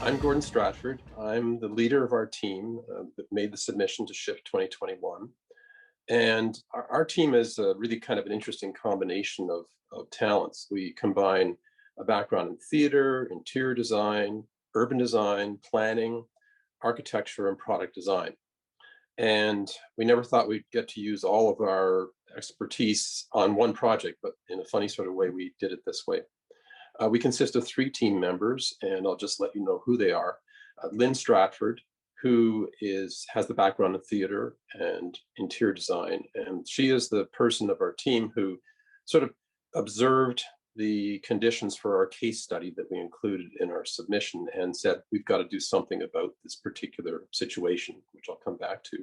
I'm Lyn Stratford. I'm the leader of our team that made the submission to Shift 2021. And our team is really kind of an interesting combination of talents. We combine a background in theater, interior design, urban design, planning, architecture, and product design. And we never thought we'd get to use all of our expertise on one project, but in a funny sort of way, we did it this way. We consist of three team members, and I'll just let you know who they are. Lyn Stratford, who has the background in theater and interior design, and she is the person of our team who sort of observed the conditions for our case study that we included in our submission and said, we've got to do something about this particular situation, which I'll come back to.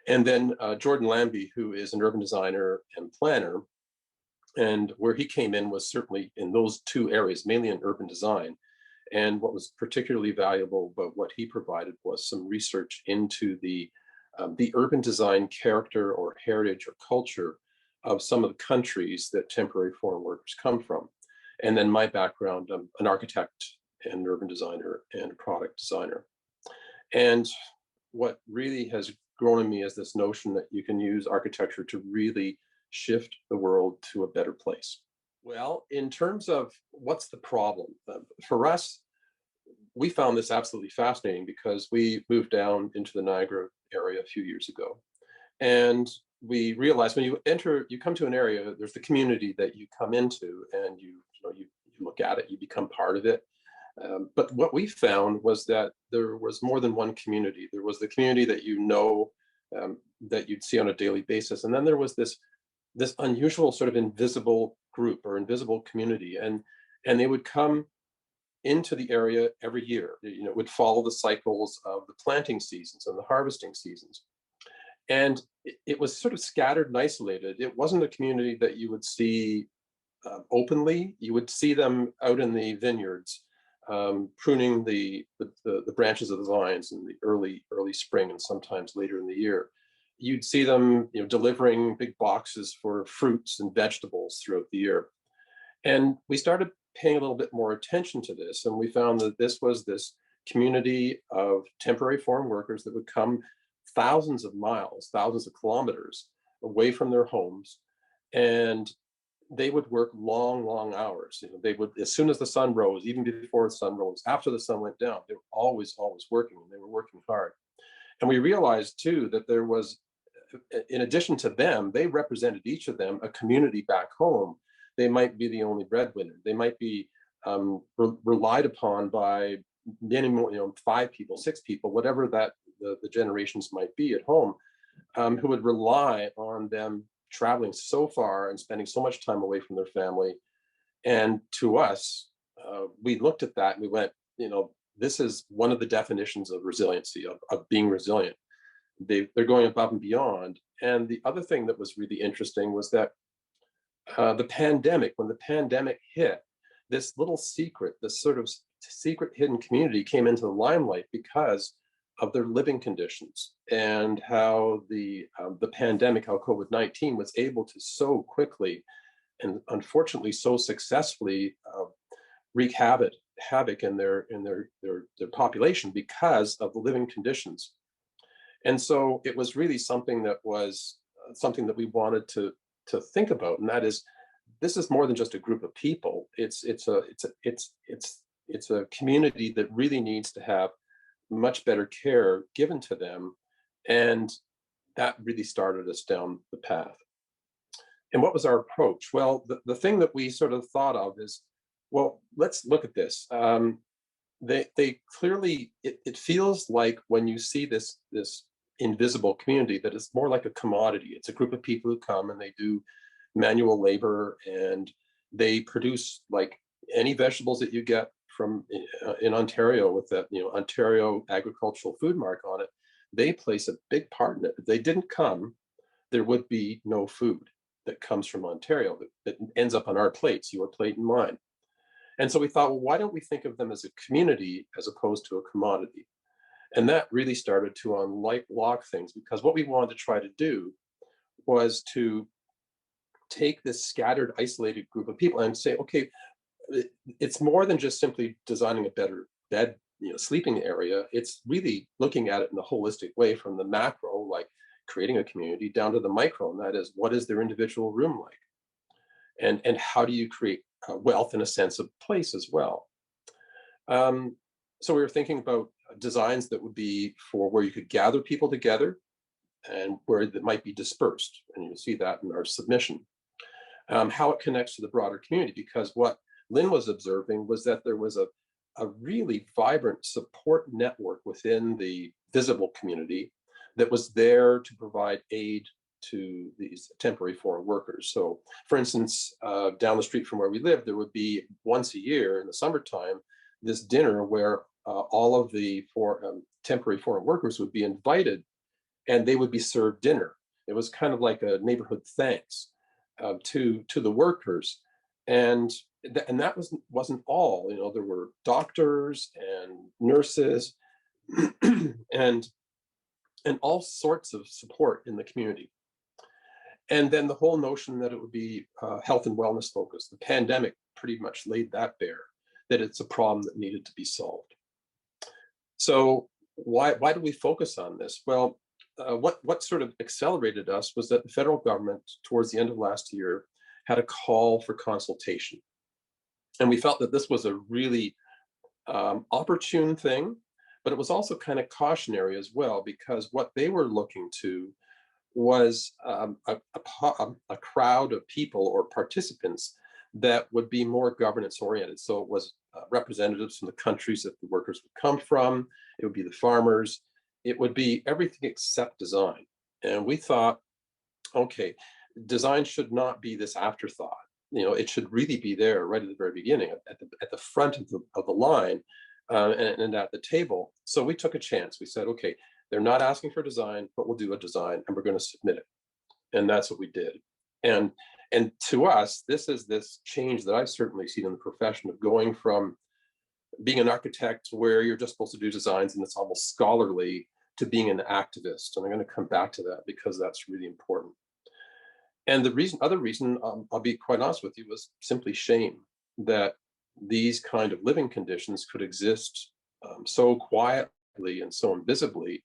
And then Jordan Lambie, who is an urban designer and planner, and where he came in was certainly in those two areas, mainly in urban design. And what was particularly valuable about what he provided was some research into the urban design character or heritage or culture of some of the countries that temporary foreign workers come from. And then my background, I'm an architect and urban designer and product designer. And what really has grown in me is this notion that you can use architecture to really shift the world to a better place. Well, in terms of what's the problem, for us, we found this absolutely fascinating because we moved down into the Niagara area a few years ago. And we realized when you come to an area, there's the community that you come into and you look at it, you become part of it. But what we found was that there was more than one community. There was the community that that you'd see on a daily basis. And then there was this unusual sort of invisible group or invisible community. And they would come into the area every year. It would follow the cycles of the planting seasons and the harvesting seasons. And it was sort of scattered and isolated. It wasn't a community that you would see openly. You would see them out in the vineyards, pruning the branches of the vines in the early spring and sometimes later in the year. You'd see them delivering big boxes for fruits and vegetables throughout the year. And we started paying a little bit more attention to this, and we found that this was this community of temporary foreign workers that would come thousands of miles, thousands of kilometers away from their homes, and they would work long hours. They would, as soon as the sun rose, even before the sun rose, after the sun went down, they were always working, and they were working hard. And we realized too that there was, in addition to them, they represented, each of them, a community back home. They might be the only breadwinner. They might be relied upon by many more, 5 people, 6 people, whatever that the generations might be at home, who would rely on them traveling so far and spending so much time away from their family. And to us, we looked at that and we went, this is one of the definitions of resiliency, of being resilient. They're going above and beyond. And the other thing that was really interesting was that when the pandemic hit, this little secret, this sort of secret hidden community came into the limelight because of their living conditions and how the pandemic, how COVID-19 was able to so quickly and unfortunately so successfully wreak havoc in their population because of the living conditions. And so it was really something that we wanted to think about, and that is, this is more than just a group of people. It's a community that really needs to have much better care given to them, and that really started us down the path. And what was our approach? Well, the thing that we sort of thought of is, well, let's look at this. They clearly, it feels like when you see this invisible community, that it's more like a commodity. It's a group of people who come and they do manual labor and they produce like any vegetables that you get from in Ontario with that Ontario agricultural food mark on it. They place a big part in it. If they didn't come, there would be no food that comes from Ontario that ends up on our plates, your plate and mine. And so we thought, well, why don't we think of them as a community as opposed to a commodity? And that really started to unlock things, because what we wanted to try to do was to take this scattered, isolated group of people and say, okay, it's more than just simply designing a better bed, sleeping area. It's really looking at it in a holistic way, from the macro, like creating a community, down to the micro, and that is, what is their individual room like, and how do you create wealth and a sense of place as well. Um, so we were thinking about designs that would be for where you could gather people together and where that might be dispersed, and you'll see that in our submission. How it connects to the broader community, because what Lyn was observing was that there was a really vibrant support network within the visible community that was there to provide aid to these temporary foreign workers. So, for instance, down the street from where we live, there would be once a year in the summertime this dinner where all of the temporary foreign workers would be invited, and they would be served dinner. It was kind of like a neighborhood thanks to the workers, and that wasn't all. There were doctors and nurses and all sorts of support in the community. And then the whole notion that it would be health and wellness focused. The pandemic pretty much laid that bare, that it's a problem that needed to be solved. So why do we focus on this? Well, what sort of accelerated us was that the federal government, towards the end of last year, had a call for consultation. And we felt that this was a really opportune thing, but it was also kind of cautionary as well, because what they were looking to was a crowd of people or participants that would be more governance oriented. So it was representatives from the countries that the workers would come from. It would be the farmers. It would be everything except design. And we thought, okay, design should not be this afterthought. It should really be there right at the very beginning, at the front of the line, and at the table. So we took a chance. We said, okay, they're not asking for design, but we'll do a design and we're going to submit it. And that's what we did. And to us, this is this change that I've certainly seen in the profession, of going from being an architect where you're just supposed to do designs and it's almost scholarly, to being an activist. And I'm going to come back to that because that's really important. And the other reason, I'll be quite honest with you, was simply shame that these kind of living conditions could exist so quietly and so invisibly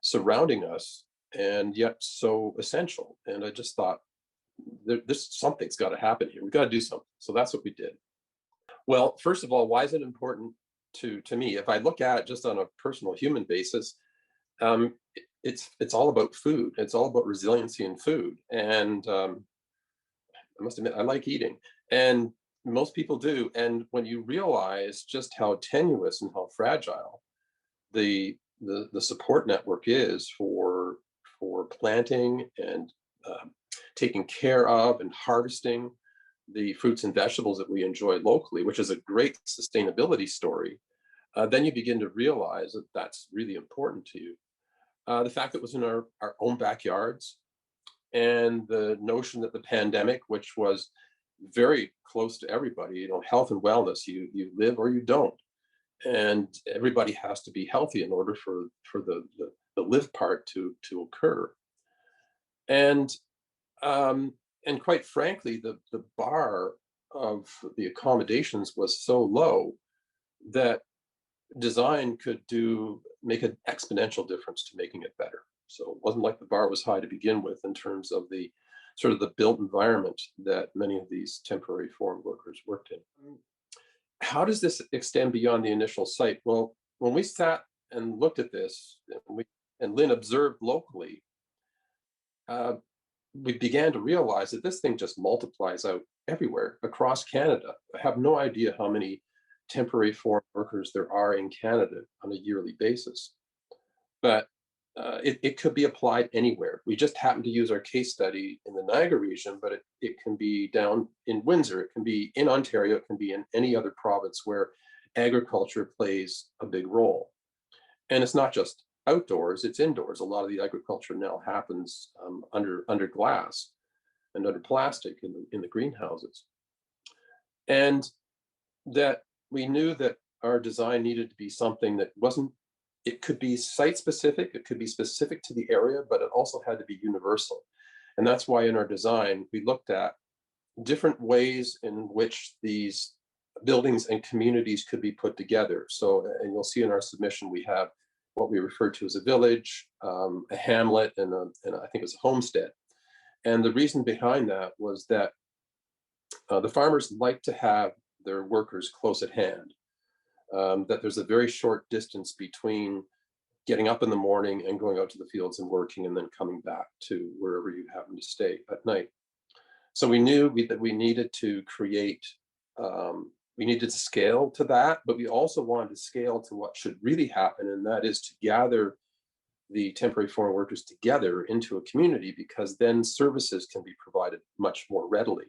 surrounding us, and yet so essential. And I just thought, something's got to happen here. We've got to do something. So that's what we did. Well, first of all, why is it important to me? If I look at it just on a personal human basis, it's all about food. It's all about resiliency in food. And I must admit, I like eating, and most people do. And when you realize just how tenuous and how fragile the support network is for planting and taking care of and harvesting the fruits and vegetables that we enjoy locally, which is a great sustainability story, then you begin to realize that that's really important to you. The fact that it was in our own backyards, and the notion that the pandemic, which was very close to everybody, health and wellness, you live or you don't. And everybody has to be healthy in order for the live part to occur. And quite frankly, the bar of the accommodations was so low that design could make an exponential difference to making it better. So it wasn't like the bar was high to begin with in terms of the sort of the built environment that many of these temporary foreign workers worked in. How does this extend beyond the initial site? Well, when we sat and looked at this, and Lyn observed locally, we began to realize that this thing just multiplies out everywhere across Canada. I have no idea how many temporary foreign workers there are in Canada on a yearly basis, but it could be applied anywhere. We just happen to use our case study in the Niagara region, but it can be down in Windsor, it can be in Ontario, it can be in any other province where agriculture plays a big role. And it's not just outdoors, it's indoors. A lot of the agriculture now happens under glass and under plastic in the greenhouses. And that we knew that our design needed to be something that it could be site specific, it could be specific to the area, but it also had to be universal. And that's why in our design, we looked at different ways in which these buildings and communities could be put together. So, and you'll see in our submission, we have what we refer to as a village, a hamlet, and I think it's a homestead. And the reason behind that was that the farmers like to have their workers close at hand, that there's a very short distance between getting up in the morning and going out to the fields and working and then coming back to wherever you happen to stay at night. So we knew that we needed to create, we needed to scale to that, but we also wanted to scale to what should really happen, and that is to gather the temporary foreign workers together into a community, because then services can be provided much more readily.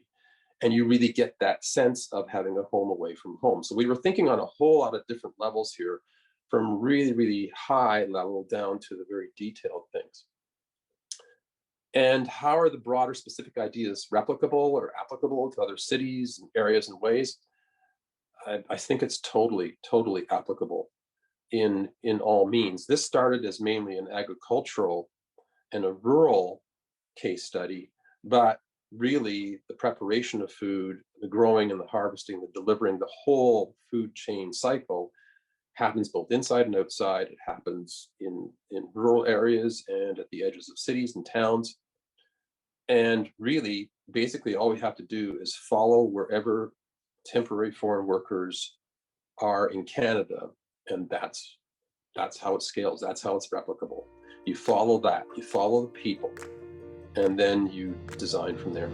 And you really get that sense of having a home away from home. So we were thinking on a whole lot of different levels here, from really, really high level down to the very detailed things. And how are the broader specific ideas replicable or applicable to other cities and areas and ways? I think it's totally, totally applicable in all means. This started as mainly an agricultural and a rural case study, but really the preparation of food, the growing and the harvesting, the delivering, the whole food chain cycle happens both inside and outside. It happens in rural areas and at the edges of cities and towns. And really, basically, all we have to do is follow wherever temporary foreign workers are in Canada, and that's how it scales. That's how it's replicable. You follow that. You follow the people, and then you design from there.